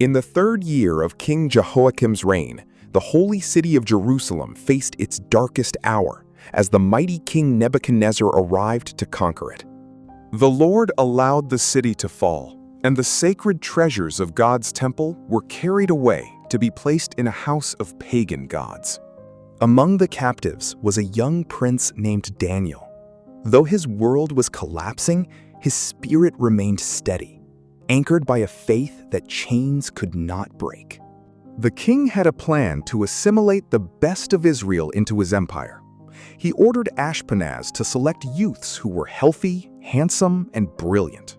In the 3rd year of King Jehoiakim's reign, the holy city of Jerusalem faced its darkest hour as the mighty King Nebuchadnezzar arrived to conquer it. The Lord allowed the city to fall, and the sacred treasures of God's temple were carried away to be placed in a house of pagan gods. Among the captives was a young prince named Daniel. Though his world was collapsing, his spirit remained steady, anchored by a faith that chains could not break. The king had a plan to assimilate the best of Israel into his empire. He ordered Ashpenaz to select youths who were healthy, handsome, and brilliant.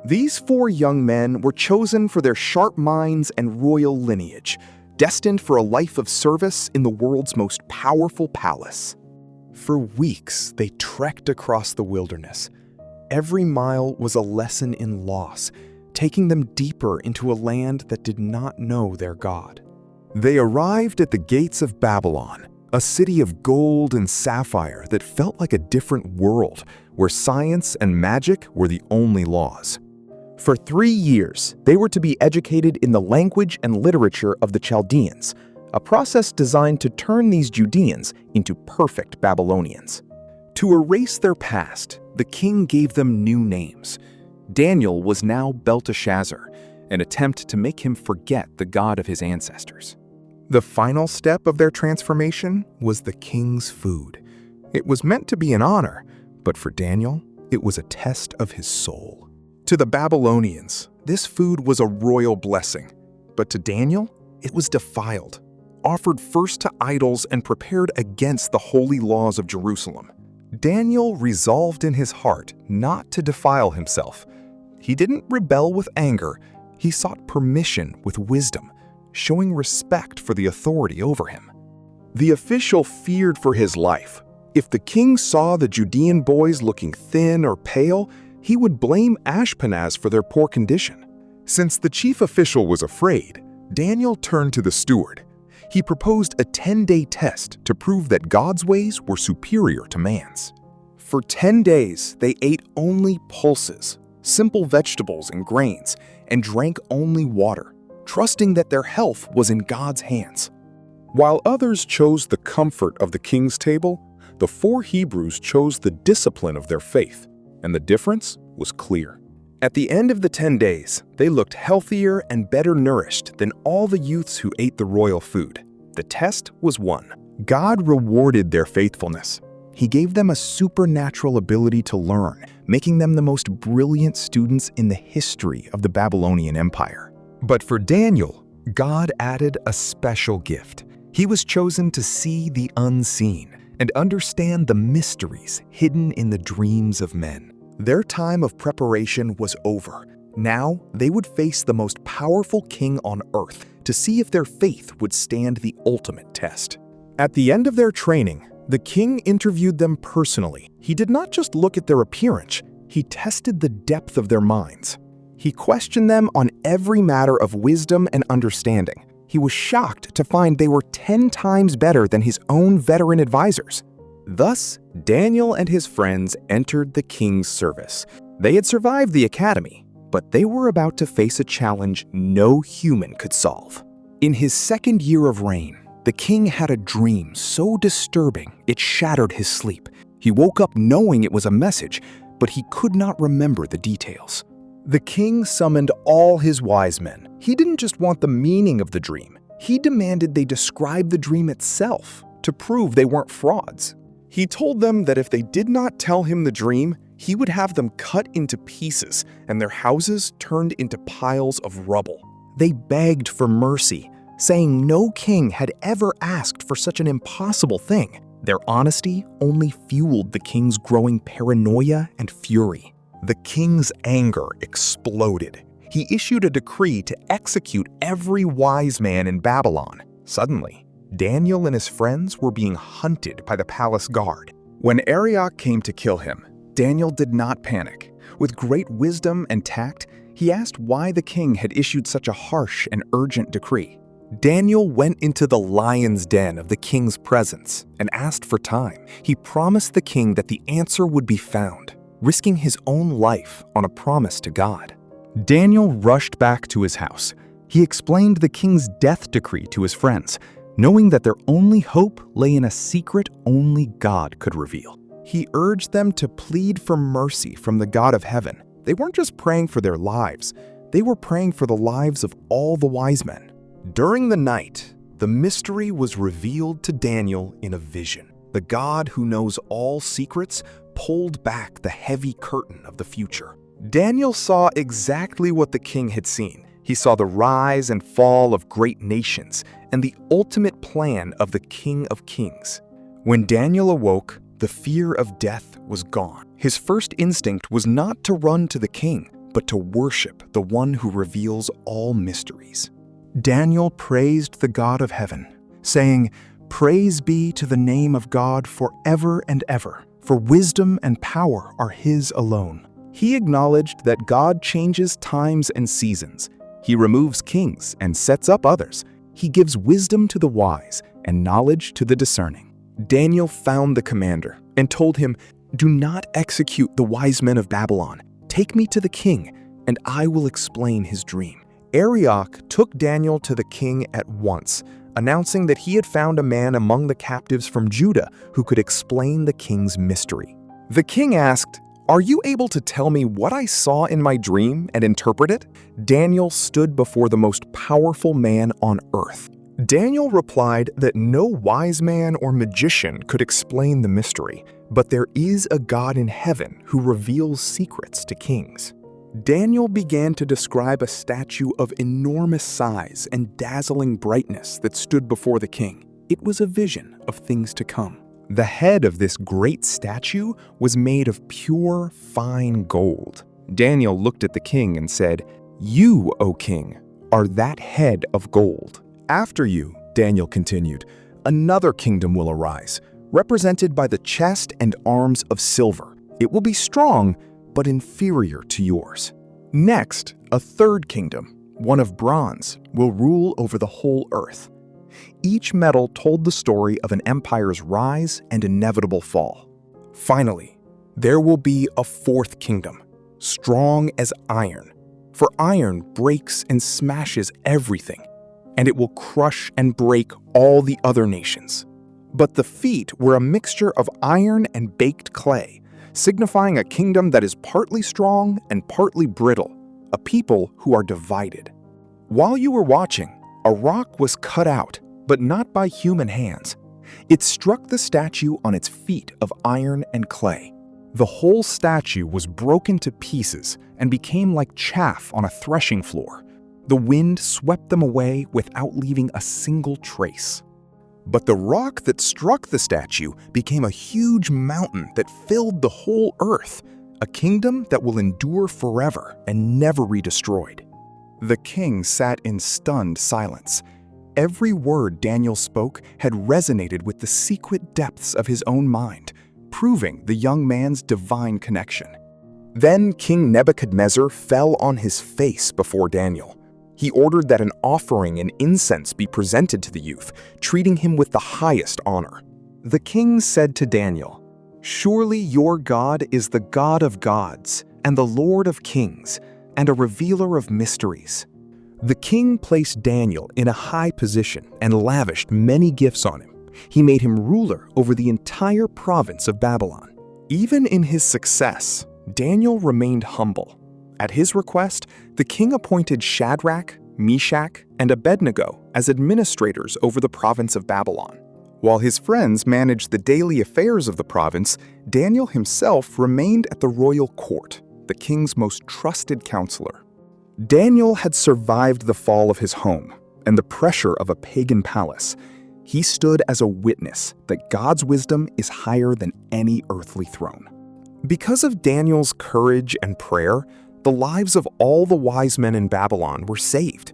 These 4 young men were chosen for their sharp minds and royal lineage, destined for a life of service in the world's most powerful palace. For weeks, they trekked across the wilderness. Every mile was a lesson in loss, taking them deeper into a land that did not know their God. They arrived at the gates of Babylon, a city of gold and sapphire that felt like a different world, where science and magic were the only laws. For 3 years, they were to be educated in the language and literature of the Chaldeans, a process designed to turn these Judeans into perfect Babylonians. To erase their past, the king gave them new names. Daniel was now Belteshazzar, an attempt to make him forget the God of his ancestors. The final step of their transformation was the king's food. It was meant to be an honor, but for Daniel, it was a test of his soul. To the Babylonians, this food was a royal blessing, but to Daniel, it was defiled, offered first to idols and prepared against the holy laws of Jerusalem. Daniel resolved in his heart not to defile himself. He didn't rebel with anger, he sought permission with wisdom, showing respect for the authority over him. The official feared for his life. If the king saw the Judean boys looking thin or pale, he would blame Ashpenaz for their poor condition. Since the chief official was afraid, Daniel turned to the steward. He proposed a 10-day test to prove that God's ways were superior to man's. For 10 days, they ate only pulses, simple vegetables and grains, and drank only water, trusting that their health was in God's hands. While others chose the comfort of the king's table, the 4 Hebrews chose the discipline of their faith, and the difference was clear. At the end of the 10 days, they looked healthier and better nourished than all the youths who ate the royal food. The test was won. God rewarded their faithfulness. He gave them a supernatural ability to learn, making them the most brilliant students in the history of the Babylonian Empire. But for Daniel, God added a special gift. He was chosen to see the unseen and understand the mysteries hidden in the dreams of men. Their time of preparation was over. Now they would face the most powerful king on earth to see if their faith would stand the ultimate test. At the end of their training, the king interviewed them personally. He did not just look at their appearance, he tested the depth of their minds. He questioned them on every matter of wisdom and understanding. He was shocked to find they were 10 times better than his own veteran advisors. Thus, Daniel and his friends entered the king's service. They had survived the academy, but they were about to face a challenge no human could solve. In his 2nd year of reign, the king had a dream so disturbing it shattered his sleep. He woke up knowing it was a message, but he could not remember the details. The king summoned all his wise men. He didn't just want the meaning of the dream. He demanded they describe the dream itself to prove they weren't frauds. He told them that if they did not tell him the dream, he would have them cut into pieces and their houses turned into piles of rubble. They begged for mercy, saying no king had ever asked for such an impossible thing. Their honesty only fueled the king's growing paranoia and fury. The king's anger exploded. He issued a decree to execute every wise man in Babylon. Suddenly, Daniel and his friends were being hunted by the palace guard. When Arioch came to kill him, Daniel did not panic. With great wisdom and tact, he asked why the king had issued such a harsh and urgent decree. Daniel went into the lion's den of the king's presence and asked for time. He promised the king that the answer would be found, risking his own life on a promise to God. Daniel rushed back to his house. He explained the king's death decree to his friends, knowing that their only hope lay in a secret only God could reveal. He urged them to plead for mercy from the God of heaven. They weren't just praying for their lives, they were praying for the lives of all the wise men. During the night, the mystery was revealed to Daniel in a vision. The God who knows all secrets pulled back the heavy curtain of the future. Daniel saw exactly what the king had seen. He saw the rise and fall of great nations and the ultimate plan of the King of Kings. When Daniel awoke, the fear of death was gone. His first instinct was not to run to the king, but to worship the one who reveals all mysteries. Daniel praised the God of heaven, saying, "Praise be to the name of God forever and ever, for wisdom and power are his alone." He acknowledged that God changes times and seasons. He removes kings and sets up others. He gives wisdom to the wise and knowledge to the discerning. Daniel found the commander and told him, "Do not execute the wise men of Babylon. Take me to the king, and I will explain his dream." Arioch took Daniel to the king at once, announcing that he had found a man among the captives from Judah who could explain the king's mystery. The king asked, "Are you able to tell me what I saw in my dream and interpret it?" Daniel stood before the most powerful man on earth. Daniel replied that no wise man or magician could explain the mystery, but there is a God in heaven who reveals secrets to kings. Daniel began to describe a statue of enormous size and dazzling brightness that stood before the king. It was a vision of things to come. The head of this great statue was made of pure, fine gold. Daniel looked at the king and said, "You, O king, are that head of gold." "After you," Daniel continued, "another kingdom will arise, represented by the chest and arms of silver. It will be strong, but inferior to yours. Next, a third kingdom, one of bronze, will rule over the whole earth." Each medal told the story of an empire's rise and inevitable fall. Finally, there will be a fourth kingdom, strong as iron, for iron breaks and smashes everything, and it will crush and break all the other nations. But the feet were a mixture of iron and baked clay, signifying a kingdom that is partly strong and partly brittle, a people who are divided. While you were watching, a rock was cut out, but not by human hands. It struck the statue on its feet of iron and clay. The whole statue was broken to pieces and became like chaff on a threshing floor. The wind swept them away without leaving a single trace. But the rock that struck the statue became a huge mountain that filled the whole earth, a kingdom that will endure forever and never be destroyed. The king sat in stunned silence. Every word Daniel spoke had resonated with the secret depths of his own mind, proving the young man's divine connection. Then King Nebuchadnezzar fell on his face before Daniel. He ordered that an offering and incense be presented to the youth, treating him with the highest honor. The king said to Daniel, "Surely your God is the God of gods and the Lord of kings and a revealer of mysteries." The king placed Daniel in a high position and lavished many gifts on him. He made him ruler over the entire province of Babylon. Even in his success, Daniel remained humble. At his request, the king appointed Shadrach, Meshach, and Abednego as administrators over the province of Babylon. While his friends managed the daily affairs of the province, Daniel himself remained at the royal court, the king's most trusted counselor. Daniel had survived the fall of his home and the pressure of a pagan palace. He stood as a witness that God's wisdom is higher than any earthly throne. Because of Daniel's courage and prayer, the lives of all the wise men in Babylon were saved.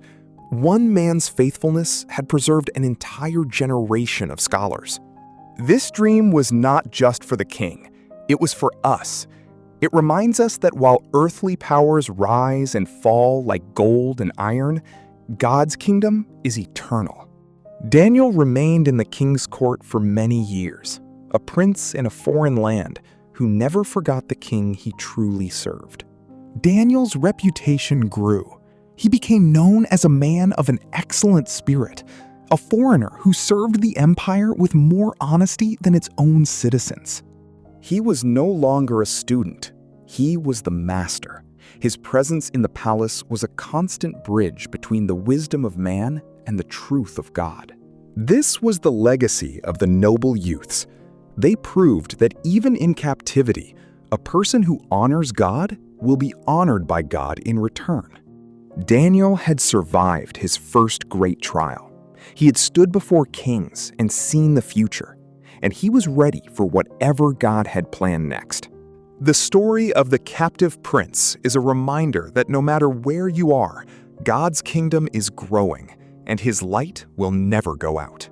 One man's faithfulness had preserved an entire generation of scholars. This dream was not just for the king, it was for us. It reminds us that while earthly powers rise and fall like gold and iron, God's kingdom is eternal. Daniel remained in the king's court for many years, a prince in a foreign land who never forgot the king he truly served. Daniel's reputation grew. He became known as a man of an excellent spirit, a foreigner who served the empire with more honesty than its own citizens. He was no longer a student. He was the master. His presence in the palace was a constant bridge between the wisdom of man and the truth of God. This was the legacy of the noble youths. They proved that even in captivity, a person who honors God will be honored by God in return. Daniel had survived his first great trial. He had stood before kings and seen the future, and he was ready for whatever God had planned next. The story of the captive prince is a reminder that no matter where you are, God's kingdom is growing, and his light will never go out.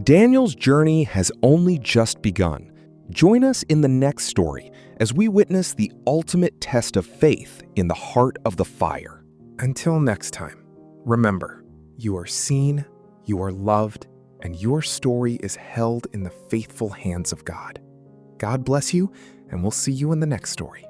Daniel's journey has only just begun. Join us in the next story as we witness the ultimate test of faith in the heart of the fire. Until next time, remember, you are seen, you are loved, and your story is held in the faithful hands of God. God bless you, and we'll see you in the next story.